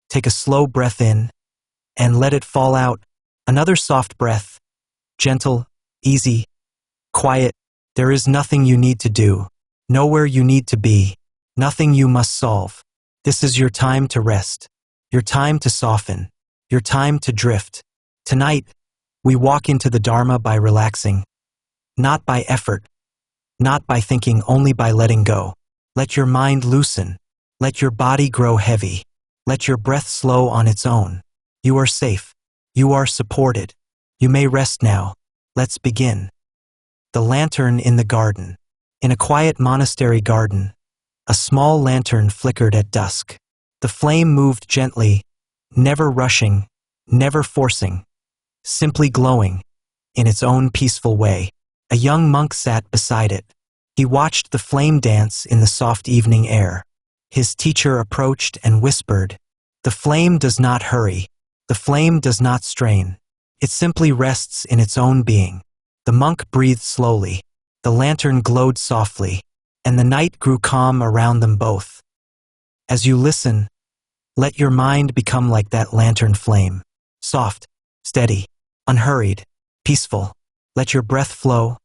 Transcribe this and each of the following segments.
Take a slow breath in and let it fall out. Another soft breath, gentle, easy, quiet. There is nothing you need to do, nowhere you need to be, nothing you must solve. This is your time to rest, your time to soften, your time to drift. Tonight, we walk into the Dharma by relaxing, not by effort, not by thinking, only by letting go. Let your mind loosen. Let your body grow heavy. Let your breath slow on its own. You are safe. You are supported. You may rest now. Let's begin. The lantern in the garden. In a quiet monastery garden, a small lantern flickered at dusk. The flame moved gently, never rushing, never forcing, simply glowing, in its own peaceful way. A young monk sat beside it. He watched the flame dance in the soft evening air. His teacher approached and whispered, "The flame does not hurry. The flame does not strain. It simply rests in its own being." The monk breathed slowly. The lantern glowed softly, and the night grew calm around them both. As you listen, let your mind become like that lantern flame. Soft, steady, unhurried, peaceful. Let your breath flow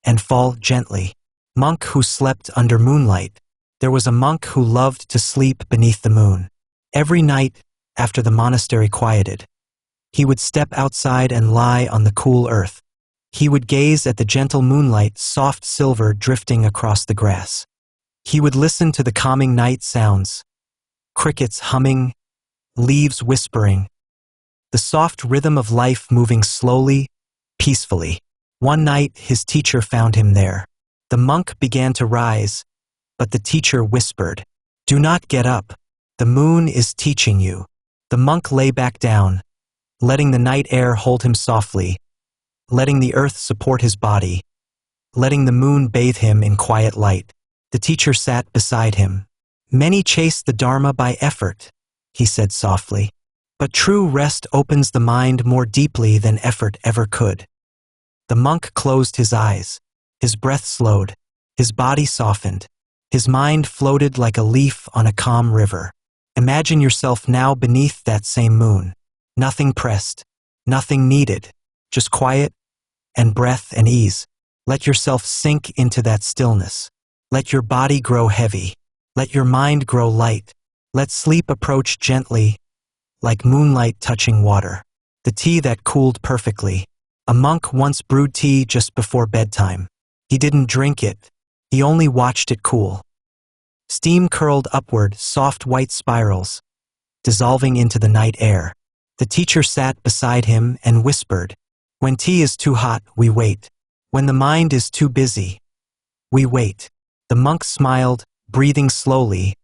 and fall gently. Monk who slept under moonlight. There was a monk who loved to sleep beneath the moon. Every night, after the monastery quieted, he would step outside and lie on the cool earth. He would gaze at the gentle moonlight, soft silver drifting across the grass. He would listen to the calming night sounds, crickets humming, leaves whispering, the soft rhythm of life moving slowly, peacefully. One night, his teacher found him there. The monk began to rise, but the teacher whispered, "Do not get up. The moon is teaching you." The monk lay back down, letting the night air hold him softly, letting the earth support his body, letting the moon bathe him in quiet light. The teacher sat beside him. "Many chase the Dharma by effort," he said softly, "but true rest opens the mind more deeply than effort ever could." The monk closed his eyes. His breath slowed. His body softened. His mind floated like a leaf on a calm river. Imagine yourself now beneath that same moon. Nothing pressed, nothing needed, just quiet and breath and ease. Let yourself sink into that stillness. Let your body grow heavy. Let your mind grow light. Let sleep approach gently, like moonlight touching water. The tea that cooled perfectly. A monk once brewed tea just before bedtime. He didn't drink it. He only watched it cool. Steam curled upward, soft white spirals, dissolving into the night air. The teacher sat beside him and whispered, "When tea is too hot, we wait. When the mind is too busy, we wait." The monk smiled, breathing slowly,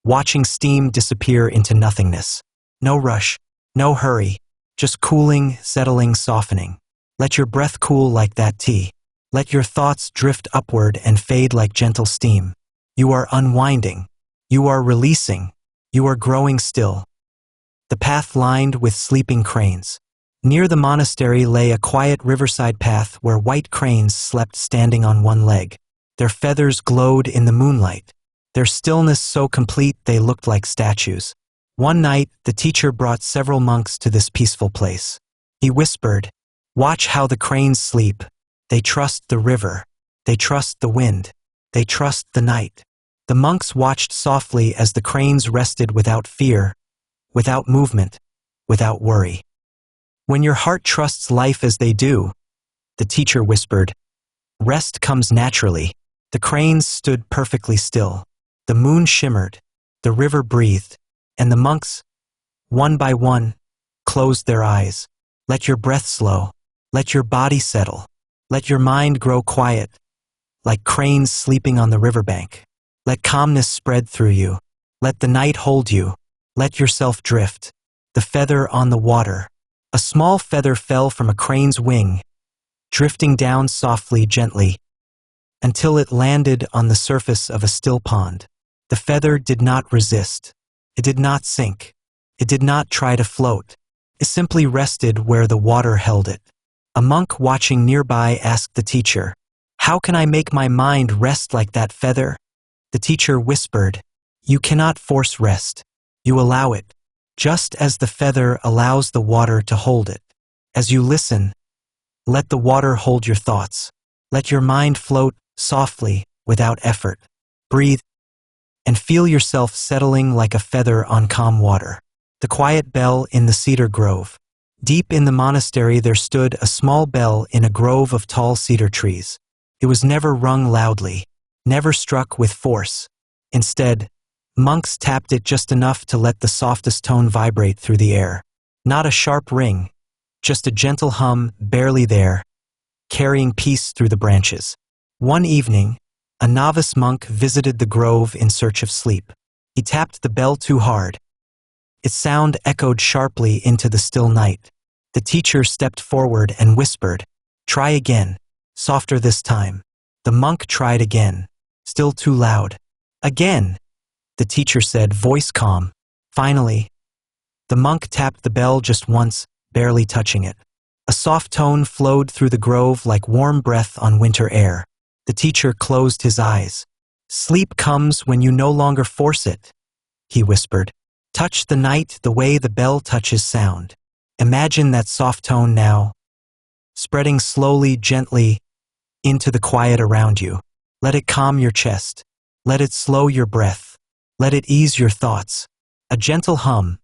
watching steam disappear into nothingness. No rush, no hurry, just cooling, settling, softening. Let your breath cool like that tea. Let your thoughts drift upward and fade like gentle steam. You are unwinding. You are releasing. You are growing still. The path lined with sleeping cranes. Near the monastery lay a quiet riverside path where white cranes slept standing on one leg. Their feathers glowed in the moonlight. Their stillness so complete they looked like statues. One night, the teacher brought several monks to this peaceful place. He whispered, "Watch how the cranes sleep. They trust the river. They trust the wind. They trust the night." The monks watched softly as the cranes rested without fear, without movement, without worry. "When your heart trusts life as they do," the teacher whispered, "rest comes naturally." The cranes stood perfectly still. The moon shimmered, the river breathed, and the monks, one by one, closed their eyes. Let your breath slow. Let your body settle. Let your mind grow quiet, like cranes sleeping on the riverbank. Let calmness spread through you. Let the night hold you. Let yourself drift. The feather on the water. A small feather fell from a crane's wing, drifting down softly, gently, until it landed on the surface of a still pond. The feather did not resist. It did not sink. It did not try to float. It simply rested where the water held it. A monk watching nearby asked the teacher, "How can I make my mind rest like that feather?" The teacher whispered, "You cannot force rest. You allow it. just as the feather allows the water to hold it. As you listen, let the water hold your thoughts. Let your mind float softly, without effort. Breathe and feel yourself settling like a feather on calm water. The quiet bell in the cedar grove. Deep in the monastery there stood a small bell in a grove of tall cedar trees. It was never rung loudly, never struck with force. Instead, monks tapped it just enough to let the softest tone vibrate through the air. Not a sharp ring, just a gentle hum, barely there, carrying peace through the branches. One evening, a novice monk visited the grove in search of sleep. He tapped the bell too hard. Its sound echoed sharply into the still night. The teacher stepped forward and whispered, "Try again, softer this time." The monk tried again, still too loud. "Again," the teacher said, voice calm. Finally, the monk tapped the bell just once, barely touching it. A soft tone flowed through the grove like warm breath on winter air. The teacher closed his eyes. "Sleep comes when you no longer force it," he whispered. "Touch the night the way the bell touches sound. Imagine that soft tone now, spreading slowly, gently, into the quiet around you. Let it calm your chest. Let it slow your breath. Let it ease your thoughts. A gentle hum,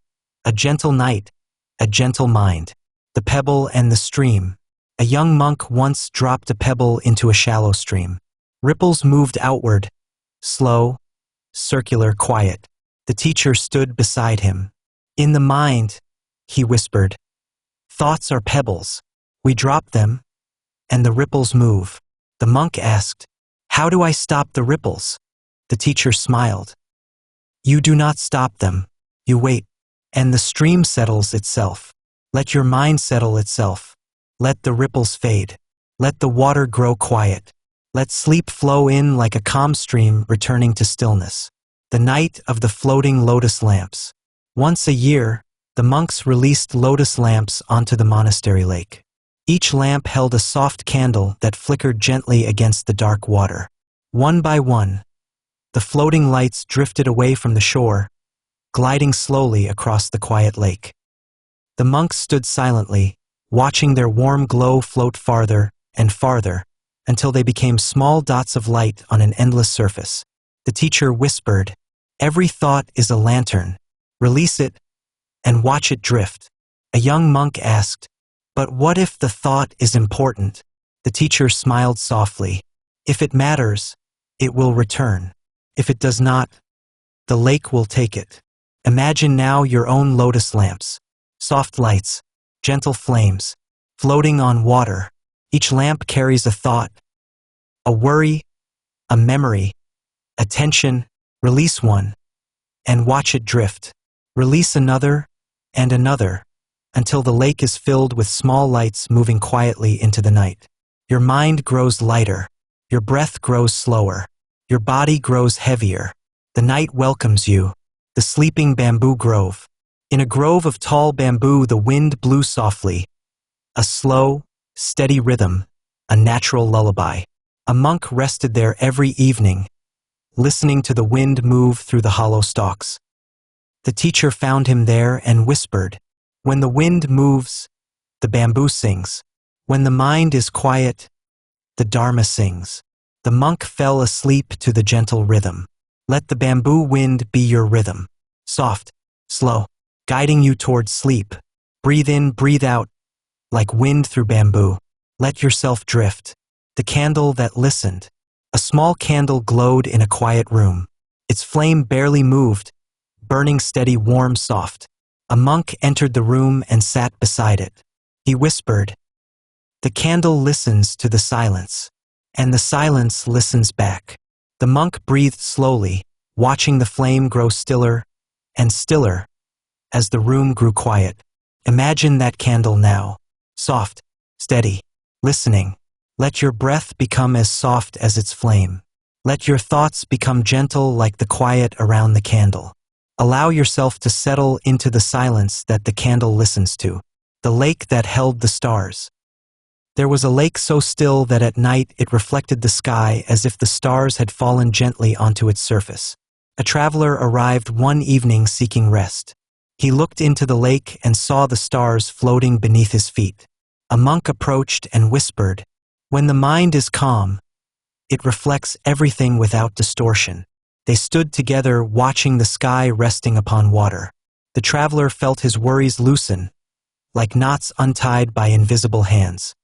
a gentle night, a gentle mind." The pebble and the stream. A young monk once dropped a pebble into a shallow stream. Ripples moved outward, slow, circular, quiet. The teacher stood beside him. "In the mind," he whispered, "thoughts are pebbles. We drop them, and the ripples move." The monk asked, "How do I stop the ripples?" The teacher smiled. "You do not stop them. You wait, and the stream settles itself. Let your mind settle itself. Let the ripples fade. Let the water grow quiet. Let sleep flow in like a calm stream returning to stillness." The night of the floating lotus lamps. Once a year, the monks released lotus lamps onto the monastery lake. Each lamp held a soft candle that flickered gently against the dark water. One by one, the floating lights drifted away from the shore, gliding slowly across the quiet lake. The monks stood silently, watching their warm glow float farther and farther, until they became small dots of light on an endless surface. The teacher whispered, "Every thought is a lantern. Release it and watch it drift." A young monk asked, "But what if the thought is important?" The teacher smiled softly. "If it matters, it will return. If it does not, the lake will take it." Imagine now your own lotus lamps, soft lights, gentle flames, floating on water. Each lamp carries a thought, a worry, a memory, a tension. Release one, and watch it drift. Release another, and another, until the lake is filled with small lights moving quietly into the night. Your mind grows lighter. Your breath grows slower. Your body grows heavier. The night welcomes you. The sleeping bamboo grove. In a grove of tall bamboo, the wind blew softly. A slow, steady rhythm, a natural lullaby. A monk rested there every evening, listening to the wind move through the hollow stalks. The teacher found him there and whispered, "When the wind moves, the bamboo sings. When the mind is quiet, the Dharma sings." The monk fell asleep to the gentle rhythm. Let the bamboo wind be your rhythm. Soft, slow, guiding you towards sleep. Breathe in, breathe out, like wind through bamboo. Let yourself drift. The candle that listened. A small candle glowed in a quiet room. Its flame barely moved, burning steady, warm, soft. A monk entered the room and sat beside it. He whispered, "The candle listens to the silence, and the silence listens back." The monk breathed slowly, watching the flame grow stiller and stiller as the room grew quiet. Imagine that candle now, soft, steady, listening. Let your breath become as soft as its flame. Let your thoughts become gentle like the quiet around the candle. Allow yourself to settle into the silence that the candle listens to. The lake that held the stars. There was a lake so still that at night it reflected the sky as if the stars had fallen gently onto its surface. A traveler arrived one evening seeking rest. He looked into the lake and saw the stars floating beneath his feet. A monk approached and whispered, "When the mind is calm, it reflects everything without distortion." They stood together watching the sky resting upon water. The traveler felt his worries loosen, like knots untied by invisible hands.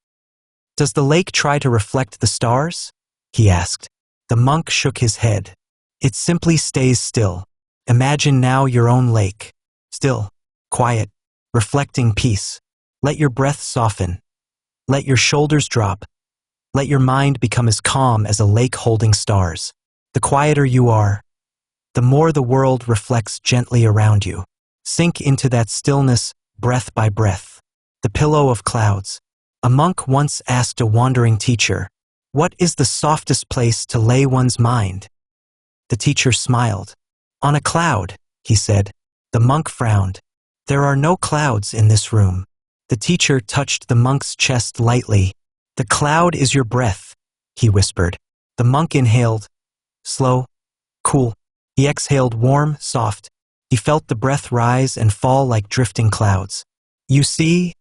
"Does the lake try to reflect the stars?" he asked. The monk shook his head. "It simply stays still. Imagine now your own lake. Still, quiet, reflecting peace. Let your breath soften. Let your shoulders drop. Let your mind become as calm as a lake holding stars. The quieter you are, the more the world reflects gently around you. Sink into that stillness, breath by breath. The pillow of clouds." A monk once asked a wandering teacher, "What is the softest place to lay one's mind?" The teacher smiled. "On a cloud," he said. The monk frowned. "There are no clouds in this room." The teacher touched the monk's chest lightly. "The cloud is your breath," he whispered. The monk inhaled. Slow, cool. He exhaled warm, soft. He felt the breath rise and fall like drifting clouds. "You see,"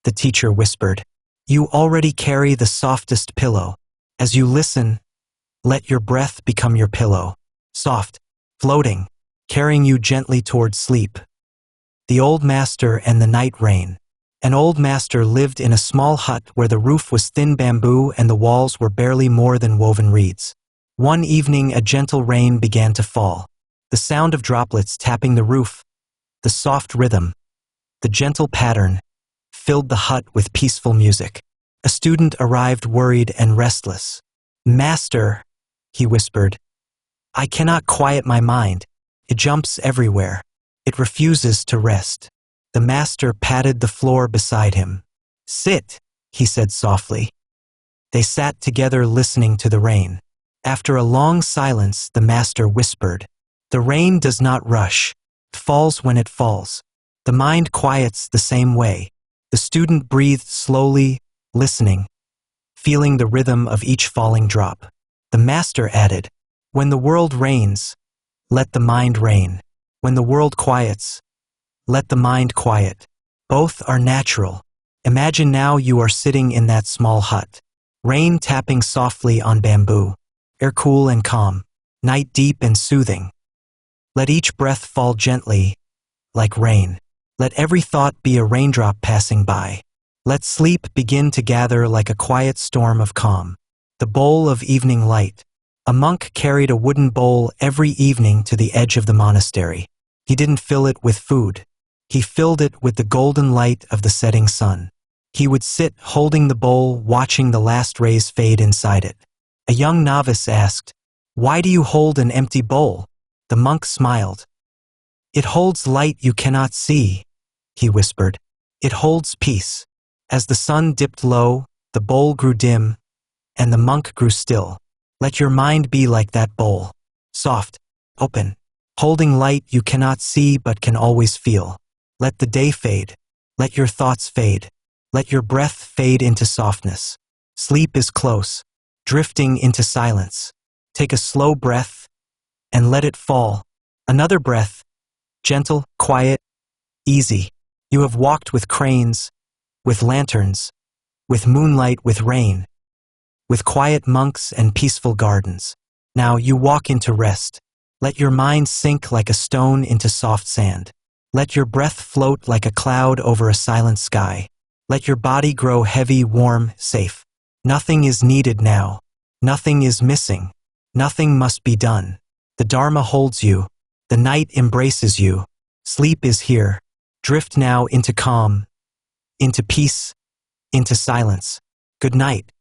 the teacher whispered, "you already carry the softest pillow. As you listen, let your breath become your pillow. Soft, floating, carrying you gently towards sleep." The Old Master and the Night Rain. An old master lived in a small hut where the roof was thin bamboo and the walls were barely more than woven reeds. One evening, a gentle rain began to fall. The sound of droplets tapping the roof, the soft rhythm, the gentle pattern, filled the hut with peaceful music. A student arrived worried and restless. "Master," he whispered, "I cannot quiet my mind. It jumps everywhere. It refuses to rest." The master patted the floor beside him. "Sit," he said softly. They sat together listening to the rain. After a long silence, the master whispered, "The rain does not rush. It falls when it falls. The mind quiets the same way." The student breathed slowly, listening, feeling the rhythm of each falling drop. The master added, "When the world rains, let the mind rain. When the world quiets, let the mind quiet. Both are natural. Imagine now you are sitting in that small hut. Rain tapping softly on bamboo. Air cool and calm. Night deep and soothing. Let each breath fall gently, like rain. Let every thought be a raindrop passing by. Let sleep begin to gather like a quiet storm of calm." The bowl of evening light. A monk carried a wooden bowl every evening to the edge of the monastery. He didn't fill it with food. He filled it with the golden light of the setting sun. He would sit holding the bowl, watching the last rays fade inside it. A young novice asked, "Why do you hold an empty bowl?" The monk smiled. "It holds light you cannot see," he whispered. "It holds peace." As the sun dipped low, the bowl grew dim, and the monk grew still. Let your mind be like that bowl. Soft, open, holding light you cannot see but can always feel. Let the day fade. Let your thoughts fade. Let your breath fade into softness. Sleep is close, drifting into silence. Take a slow breath and let it fall. Another breath, gentle, quiet, easy. You have walked with cranes, with lanterns, with moonlight, with rain, with quiet monks and peaceful gardens. Now you walk into rest. Let your mind sink like a stone into soft sand. Let your breath float like a cloud over a silent sky. Let your body grow heavy, warm, safe. Nothing is needed now. Nothing is missing. Nothing must be done. The Dharma holds you. The night embraces you. Sleep is here. Drift now into calm, into peace, into silence. Good night.